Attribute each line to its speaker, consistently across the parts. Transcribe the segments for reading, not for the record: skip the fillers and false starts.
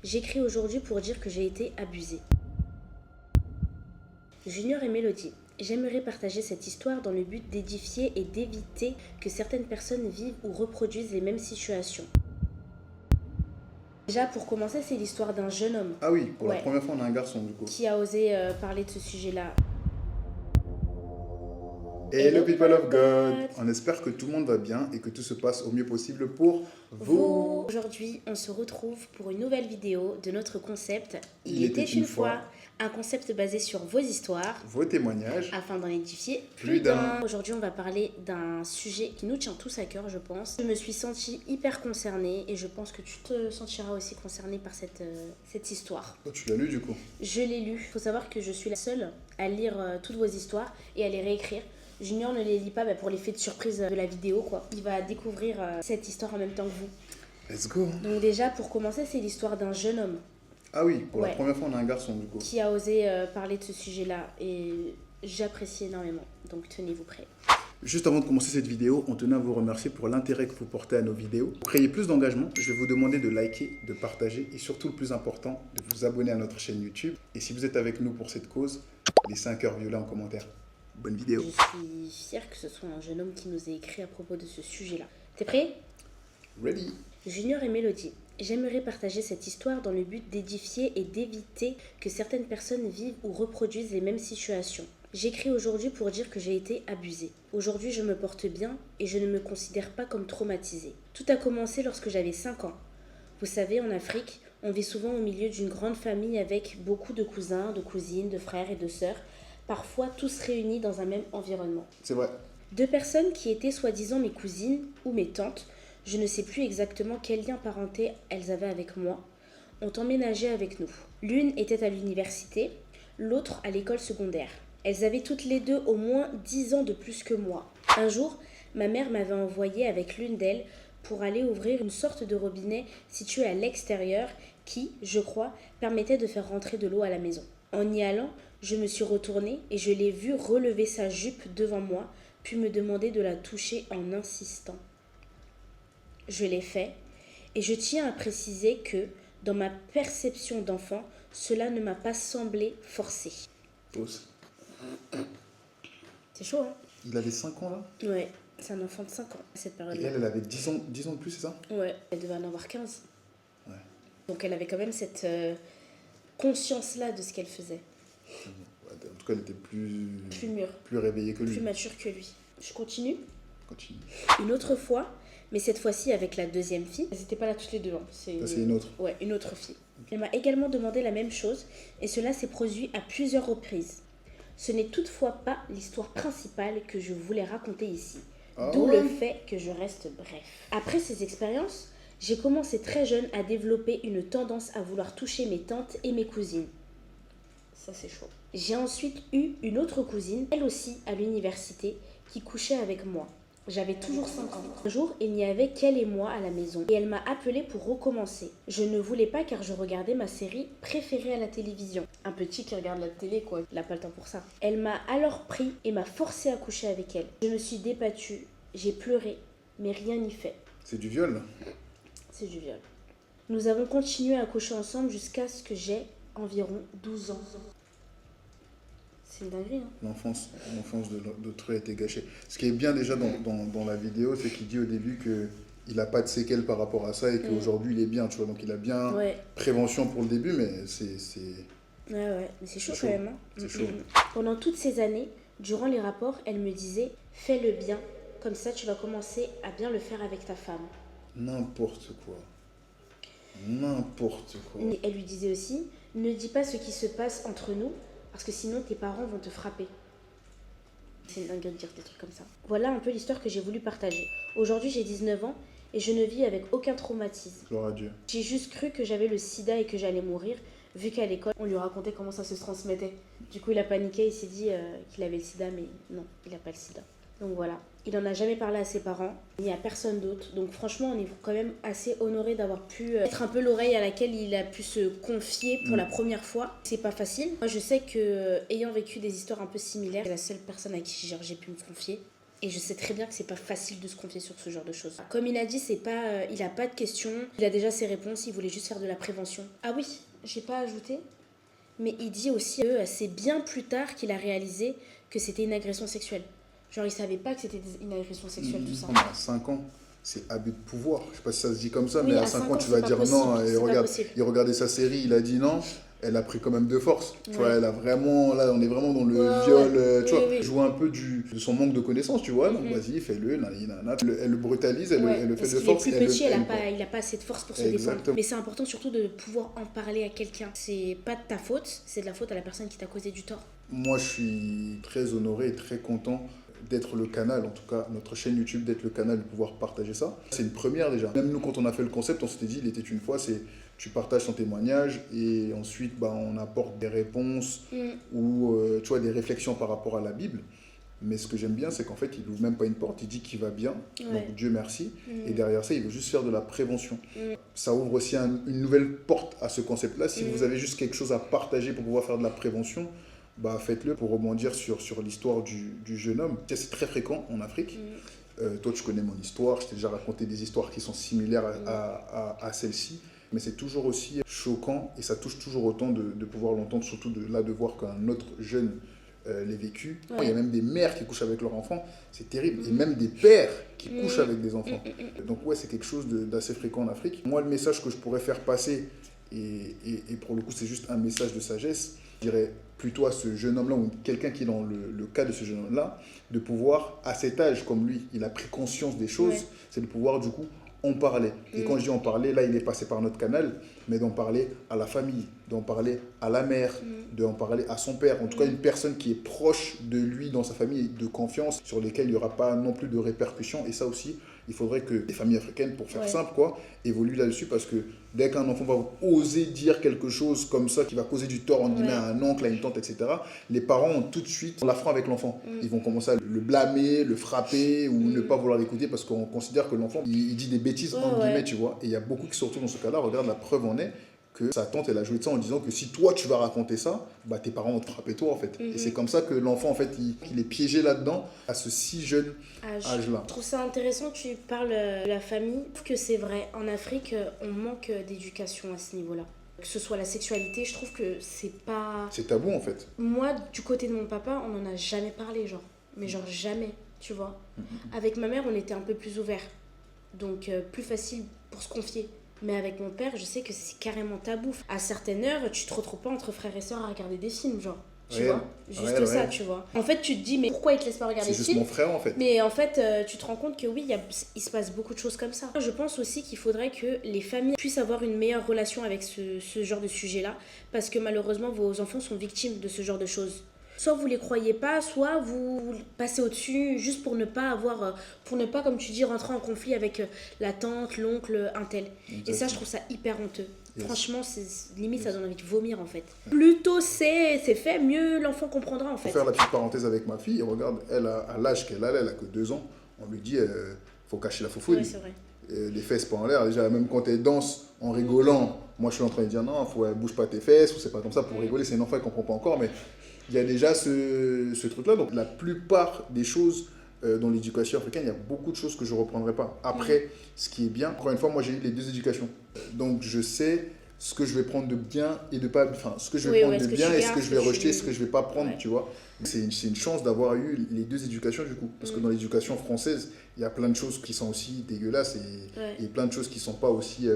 Speaker 1: J'écris aujourd'hui pour dire que j'ai été abusée. Junior et Mélodie, j'aimerais partager cette histoire dans le but d'édifier et d'éviter que certaines personnes vivent ou reproduisent les mêmes situations. Déjà, pour commencer, c'est l'histoire d'un jeune homme.
Speaker 2: Ah oui, pour la première fois, on a un garçon du coup.
Speaker 1: Qui a osé parler de ce sujet-là.
Speaker 2: Hello people of God. On espère que tout le monde va bien et que tout se passe au mieux possible pour vous.
Speaker 1: Aujourd'hui, on se retrouve pour une nouvelle vidéo de notre concept
Speaker 2: Il était une fois.
Speaker 1: Un concept basé sur vos histoires,
Speaker 2: Vos témoignages.
Speaker 1: afin d'en édifier
Speaker 2: Plus d'un.
Speaker 1: Aujourd'hui, on va parler d'un sujet qui nous tient tous à cœur, je pense. Je me suis sentie hyper concernée et je pense que tu te sentiras aussi concernée par cette histoire.
Speaker 2: Toi, tu l'as lu du coup?
Speaker 1: Je l'ai lu. Il faut savoir que je suis la seule à lire toutes vos histoires et à les réécrire. Junior ne les lit pas pour l'effet de surprise de la vidéo, quoi. Il va découvrir cette histoire en même temps que vous.
Speaker 2: Let's go.
Speaker 1: Donc déjà, pour commencer, c'est l'histoire d'un jeune homme
Speaker 2: Ah oui, pour la première fois, on a un garçon du coup.
Speaker 1: qui a osé parler de ce sujet-là et j'apprécie énormément. Donc tenez-vous prêts.
Speaker 2: Juste avant de commencer cette vidéo, on tenait à vous remercier pour l'intérêt que vous portez à nos vidéos. Pour créer plus d'engagement, je vais vous demander de liker, de partager et surtout le plus important, de vous abonner à notre chaîne YouTube. Et si vous êtes avec nous pour cette cause, laissez un cœur violet en commentaire. Bonne vidéo.
Speaker 1: Je suis fière que ce soit un jeune homme qui nous ait écrit à propos de ce sujet-là. T'es prêt?
Speaker 2: Ready?
Speaker 1: Junior et Mélodie, j'aimerais partager cette histoire dans le but d'édifier et d'éviter que certaines personnes vivent ou reproduisent les mêmes situations. J'écris aujourd'hui pour dire que j'ai été abusée. Aujourd'hui, je me porte bien et je ne me considère pas comme traumatisée. Tout a commencé lorsque j'avais 5 ans. Vous savez, en Afrique, on vit souvent au milieu d'une grande famille avec beaucoup de cousins, de cousines, de frères et de sœurs, parfois tous réunis dans un même environnement.
Speaker 2: C'est vrai.
Speaker 1: 2 personnes qui étaient soi-disant mes cousines ou mes tantes, je ne sais plus exactement quel lien parenté elles avaient avec moi, ont emménagé avec nous. L'une était à l'université, l'autre à l'école secondaire. Elles avaient toutes les deux au moins 10 ans de plus que moi. Un jour, ma mère m'avait envoyée avec l'une d'elles pour aller ouvrir une sorte de robinet situé à l'extérieur qui, je crois, permettait de faire rentrer de l'eau à la maison. En y allant, je me suis retournée et je l'ai vue relever sa jupe devant moi, puis me demander de la toucher en insistant. Je l'ai fait, et je tiens à préciser que, dans ma perception d'enfant, cela ne m'a pas semblé forcé.
Speaker 2: Pause.
Speaker 1: C'est chaud, hein?
Speaker 2: Il avait 5 ans là?
Speaker 1: Ouais, c'est un enfant de 5 ans, à cette
Speaker 2: Et
Speaker 1: période-là.
Speaker 2: elle avait 10 ans de plus, c'est ça?
Speaker 1: Ouais, elle devait en avoir 15.
Speaker 2: Ouais.
Speaker 1: Donc elle avait quand même cette conscience-là de ce qu'elle faisait.
Speaker 2: Ouais, en tout cas, elle était
Speaker 1: Plus mûre,
Speaker 2: plus réveillée que lui.
Speaker 1: plus mature que lui. Je continue.
Speaker 2: Continue.
Speaker 1: Une autre fois, mais cette fois-ci avec la deuxième fille. Elles n'étaient pas là toutes les deux. Hein.
Speaker 2: C'est une autre.
Speaker 1: Ouais, une autre fille. Elle m'a également demandé la même chose et cela s'est produit à plusieurs reprises. Ce n'est toutefois pas l'histoire principale que je voulais raconter ici.
Speaker 2: Ah
Speaker 1: D'où
Speaker 2: ouais?
Speaker 1: le fait que je reste bref. Après ces expériences, j'ai commencé très jeune à développer une tendance à vouloir toucher mes tantes et mes cousines. Ça c'est chaud. J'ai ensuite eu une autre cousine, elle aussi à l'université, qui couchait avec moi. J'avais toujours 5 ans. Un jour, il n'y avait qu'elle et moi à la maison et elle m'a appelée pour recommencer. Je ne voulais pas car je regardais ma série préférée à la télévision. Un petit qui regarde la télé quoi, il n'a pas le temps pour ça. Elle m'a alors pris et m'a forcé à coucher avec elle. Je me suis débattue, j'ai pleuré, mais rien n'y fait.
Speaker 2: C'est du viol là?
Speaker 1: C'est du viol. Nous avons continué à coucher ensemble jusqu'à ce que j'ai environ 12 ans. C'est une dinguerie, hein.
Speaker 2: L'enfance d'autrui a été gâchée. Ce qui est bien déjà dans la vidéo, c'est qu'il dit au début qu'il n'a pas de séquelles par rapport à ça et qu'aujourd'hui il est bien, tu vois. Donc il a bien prévention pour le début, mais c'est...
Speaker 1: Ouais, mais c'est chaud
Speaker 2: chaud.
Speaker 1: quand même. Hein.
Speaker 2: C'est chaud.
Speaker 1: Pendant toutes ces années, durant les rapports, elle me disait « Fais le bien, comme ça tu vas commencer à bien le faire avec ta femme. »
Speaker 2: N'importe quoi. N'importe quoi.
Speaker 1: Et elle lui disait aussi « Ne dis pas ce qui se passe entre nous, parce que sinon tes parents vont te frapper. » C'est une dinguerie de dire des trucs comme ça. Voilà un peu l'histoire que j'ai voulu partager. Aujourd'hui, j'ai 19 ans et je ne vis avec aucun traumatisme.
Speaker 2: Gloire à Dieu.
Speaker 1: J'ai juste cru que j'avais le sida et que j'allais mourir, vu qu'à l'école, on lui racontait comment ça se transmettait. Du coup, il a paniqué, il s'est dit qu'il avait le sida, mais non, il n'a pas le sida. Donc voilà, il n'en a jamais parlé à ses parents, ni à personne d'autre. Donc franchement, on est quand même assez honoré d'avoir pu être un peu l'oreille à laquelle il a pu se confier pour la première fois. C'est pas facile. Moi, je sais que ayant vécu des histoires un peu similaires, c'est la seule personne à qui j'ai pu me confier. Et je sais très bien que c'est pas facile de se confier sur ce genre de choses. Comme il a dit, il a pas de questions, il a déjà ses réponses, il voulait juste faire de la prévention. Ah oui, j'ai pas ajouté, mais il dit aussi que c'est bien plus tard qu'il a réalisé que c'était une agression sexuelle. Genre, il savait pas que c'était une agression sexuelle, tout ça.
Speaker 2: À 5 ans, c'est abus de pouvoir. Je sais pas si ça se dit comme ça,
Speaker 1: Oui,
Speaker 2: mais
Speaker 1: à
Speaker 2: à 5
Speaker 1: 5
Speaker 2: ans,
Speaker 1: ans,
Speaker 2: tu
Speaker 1: c'est
Speaker 2: vas
Speaker 1: pas
Speaker 2: dire
Speaker 1: possible,
Speaker 2: non.
Speaker 1: c'est pas possible.
Speaker 2: Il regardait sa série, il a dit non. Elle a pris quand même de force. Tu vois,
Speaker 1: Ouais.
Speaker 2: elle a vraiment, là, on est vraiment dans le
Speaker 1: Ouais,
Speaker 2: viol.
Speaker 1: ouais.
Speaker 2: Tu
Speaker 1: Oui,
Speaker 2: vois,
Speaker 1: oui.
Speaker 2: jouer un peu de son manque de connaissances, tu vois. Donc, vas-y, fais-le. Elle le brutalise, elle le fait
Speaker 1: Parce
Speaker 2: de
Speaker 1: qu'il est
Speaker 2: force.
Speaker 1: plus
Speaker 2: elle
Speaker 1: petit,
Speaker 2: le-
Speaker 1: il a pas assez de force pour se
Speaker 2: Exactement.
Speaker 1: défendre. Mais c'est important surtout de pouvoir en parler à quelqu'un. C'est pas de ta faute, c'est de la faute à la personne qui t'a causé du tort.
Speaker 2: Moi, je suis très honoré et très content d'être le canal, en tout cas notre chaîne YouTube, d'être le canal de pouvoir partager ça. C'est une première déjà. Même nous, quand on a fait le concept, on s'était dit, il était une fois, c'est tu partages ton témoignage et ensuite on apporte des réponses ou tu vois, des réflexions par rapport à la Bible. Mais ce que j'aime bien, c'est qu'en fait, il ouvre même pas une porte, il dit qu'il va bien, donc Dieu merci. Et derrière ça, il veut juste faire de la prévention. Ça ouvre aussi une nouvelle porte à ce concept-là. Si vous avez juste quelque chose à partager pour pouvoir faire de la prévention, bah faites-le. Pour rebondir sur l'histoire du jeune homme. C'est très fréquent en Afrique. Toi, tu connais mon histoire, je t'ai déjà raconté des histoires qui sont similaires à celle-ci. Mais c'est toujours aussi choquant et ça touche toujours autant de pouvoir l'entendre, surtout de voir qu'un autre jeune l'ait vécu.
Speaker 1: Ouais.
Speaker 2: Il y a même des mères qui couchent avec leurs enfants, c'est terrible. Et même des pères qui couchent avec des enfants. Donc ouais, c'est quelque chose d'assez fréquent en Afrique. Moi, le message que je pourrais faire passer, et pour le coup, c'est juste un message de sagesse, je dirais plutôt à ce jeune homme-là, ou quelqu'un qui est dans le cas de ce jeune homme-là, de pouvoir, à cet âge, comme lui, il a pris conscience des choses, c'est de pouvoir du coup en parler. Et quand je dis en parler, là, il est passé par notre canal, mais d'en parler à la famille, d'en parler à la mère, d'en parler à son père. En tout cas, une personne qui est proche de lui, dans sa famille, de confiance, sur lesquelles il n'y aura pas non plus de répercussions. Et ça aussi, il faudrait que les familles africaines, pour faire simple, quoi, évoluent là-dessus, parce que dès qu'un enfant va oser dire quelque chose comme ça, qui va causer du tort, entre guillemets, à un oncle, à une tante, etc., les parents ont tout de suite l'affront avec l'enfant. Ils vont commencer à le blâmer, le frapper, ou ne pas vouloir l'écouter, parce qu'on considère que l'enfant, il dit des bêtises, entre guillemets, tu vois. Et il y a beaucoup qui se retrouvent dans ce cas-là. Regarde, la preuve en est que sa tante, elle a joué de ça en disant que si toi, tu vas raconter ça, bah, tes parents vont te frapper toi, en fait. Et c'est comme ça que l'enfant, en fait, il est piégé là-dedans, à ce si jeune âge-là.
Speaker 1: Je trouve ça intéressant que tu parles de la famille. Je trouve que c'est vrai. En Afrique, on manque d'éducation à ce niveau-là. Que ce soit la sexualité, je trouve que c'est pas...
Speaker 2: C'est tabou, en fait.
Speaker 1: Moi, du côté de mon papa, on n'en a jamais parlé, genre. Mais genre jamais, tu vois. Avec ma mère, on était un peu plus ouverts. Donc, plus facile pour se confier. Mais avec mon père, je sais que c'est carrément tabou. À certaines heures, tu te retrouves pas entre frères et sœurs à regarder des films, genre. Tu vois, juste ça, tu vois. En fait, tu te dis, mais pourquoi il te laisse pas regarder
Speaker 2: des films ?
Speaker 1: C'est juste
Speaker 2: mon frère, en fait.
Speaker 1: Mais en fait, tu te rends compte que oui, il se passe beaucoup de choses comme ça. Je pense aussi qu'il faudrait que les familles puissent avoir une meilleure relation avec ce genre de sujet-là, parce que malheureusement, vos enfants sont victimes de ce genre de choses. Soit vous les croyez pas, soit vous passez au-dessus juste pour ne pas, comme tu dis, rentrer en conflit avec la tante, l'oncle, un tel. Et ça, je trouve ça hyper honteux. Franchement, limite, ça donne envie de vomir, en fait. Plus tôt c'est fait, mieux l'enfant comprendra, en fait.
Speaker 2: Pour faire la petite parenthèse avec ma fille, regarde, elle à l'âge qu'elle a que 2 ans, on lui dit, faut cacher la foufoune.
Speaker 1: Ouais, c'est vrai.
Speaker 2: Les fesses pas en l'air, déjà, même quand elle danse en rigolant, moi je suis en train de dire non, bouge pas tes fesses, ou c'est pas comme ça pour rigoler, c'est une enfant, elle comprend pas encore, mais il y a déjà ce truc-là. Donc la plupart des choses dans l'éducation africaine, il y a beaucoup de choses que je ne reprendrai pas. Après, ce qui est bien, encore une fois, moi j'ai eu les 2 éducations. Donc je sais ce que je vais prendre de bien et de pas... Enfin, ce que je vais prendre de bien et ce que je vais rejeter, ce que je ne vais pas prendre, tu vois. C'est une chance d'avoir eu les 2 éducations du coup. Parce que dans l'éducation française, il y a plein de choses qui sont aussi dégueulasses et plein de choses qui ne sont pas aussi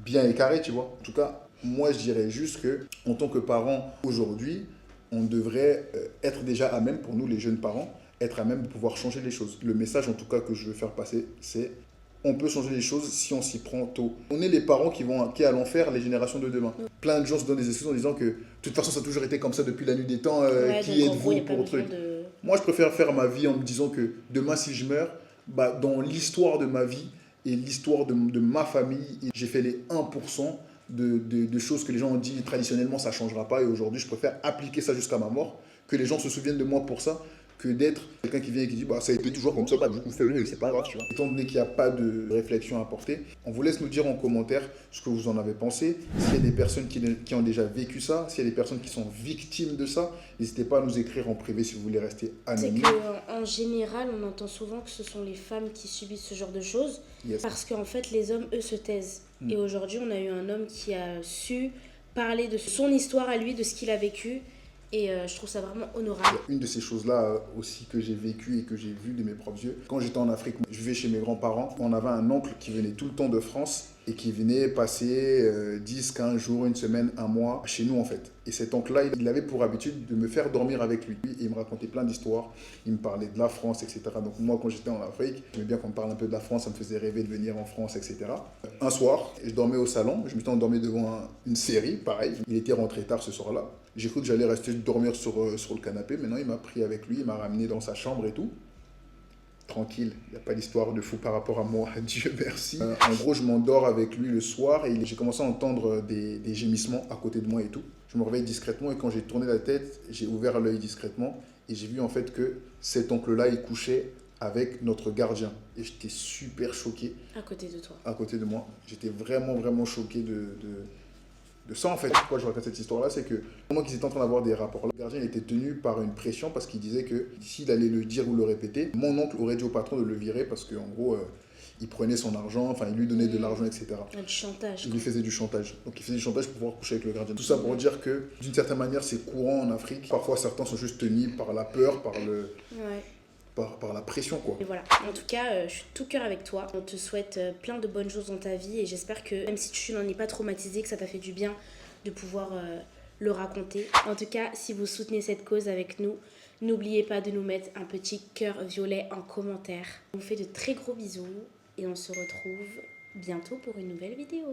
Speaker 2: bien et carrées, tu vois. En tout cas, moi je dirais juste que en tant que parent aujourd'hui, on devrait être déjà à même, pour nous les jeunes parents, être à même de pouvoir changer les choses. Le message en tout cas que je veux faire passer, c'est on peut changer les choses si on s'y prend tôt. On est les parents qui allons faire les générations de demain. Plein de gens se donnent des excuses en disant que de toute façon ça a toujours été comme ça depuis la nuit des temps, qui êtes-vous pour truc. Moi je préfère faire ma vie en me disant que demain si je meurs, bah, dans l'histoire de ma vie et l'histoire de ma famille, j'ai fait les 1%. De choses que les gens ont dit traditionnellement ça ne changera pas et aujourd'hui je préfère appliquer ça jusqu'à ma mort, que les gens se souviennent de moi pour ça que d'être quelqu'un qui vient et qui dit bah ça a été toujours comme ça, bah du coup fais-le, c'est pas grave, tu vois. Étant donné qu'il n'y a pas de réflexion à apporter, on vous laisse nous dire en commentaire ce que vous en avez pensé. S'il y a des personnes qui ont déjà vécu ça, s'il y a des personnes qui sont victimes de ça, n'hésitez pas à nous écrire en privé si vous voulez rester
Speaker 1: C'est
Speaker 2: anonyme.
Speaker 1: qu'en général, on entend souvent que ce sont les femmes qui subissent ce genre de choses,
Speaker 2: Yes.
Speaker 1: parce qu'en fait, les hommes, eux, se taisent. Et aujourd'hui, on a eu un homme qui a su parler de son histoire à lui, de ce qu'il a vécu, et je trouve ça vraiment honorable.
Speaker 2: Une de ces choses-là aussi que j'ai vécu et que j'ai vu de mes propres yeux. Quand j'étais en Afrique, je vivais chez mes grands-parents. On avait un oncle qui venait tout le temps de France et qui venait passer 10, 15 jours, une semaine, un mois chez nous en fait. Et cet oncle-là, il avait pour habitude de me faire dormir avec lui. Et il me racontait plein d'histoires. Il me parlait de la France, etc. Donc moi, quand j'étais en Afrique, j'aimais bien qu'on me parle un peu de la France. Ça me faisait rêver de venir en France, etc. Un soir, je dormais au salon. Je m'étais endormi devant une série, pareil. Il était rentré tard ce soir-là. J'ai cru que j'allais rester dormir sur le canapé. Maintenant, il m'a pris avec lui. Il m'a ramené dans sa chambre et tout. Tranquille, il n'y a pas d'histoire de fou par rapport à moi, Dieu merci. En gros, je m'endors avec lui le soir et j'ai commencé à entendre des gémissements à côté de moi et tout. Je me réveille discrètement et quand j'ai tourné la tête, j'ai ouvert l'œil discrètement et j'ai vu en fait que cet oncle-là, il couchait avec notre gardien. Et j'étais super choqué.
Speaker 1: À côté de toi.
Speaker 2: À côté de moi. J'étais vraiment, vraiment choqué de ça en fait. Pourquoi je raconte cette histoire-là, c'est que pendant qu'ils étaient en train d'avoir des rapports, le gardien était tenu par une pression parce qu'il disait que s'il allait le dire ou le répéter, mon oncle aurait dit au patron de le virer parce qu'en gros, il prenait son argent, enfin il lui donnait de l'argent, etc.
Speaker 1: Du chantage.
Speaker 2: Il lui faisait du chantage. Donc il faisait du chantage pour pouvoir coucher avec le gardien. Tout ça pour dire que d'une certaine manière, c'est courant en Afrique. Parfois, certains sont juste tenus par la peur, par la pression quoi.
Speaker 1: Et voilà, en tout cas, je suis de tout cœur avec toi. On te souhaite plein de bonnes choses dans ta vie et j'espère que même si tu n'en es pas traumatisé, que ça t'a fait du bien de pouvoir le raconter. En tout cas, si vous soutenez cette cause avec nous, n'oubliez pas de nous mettre un petit cœur violet en commentaire. On vous fait de très gros bisous et on se retrouve bientôt pour une nouvelle vidéo.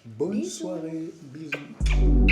Speaker 2: Bonne
Speaker 1: Bisous.
Speaker 2: soirée, bisous.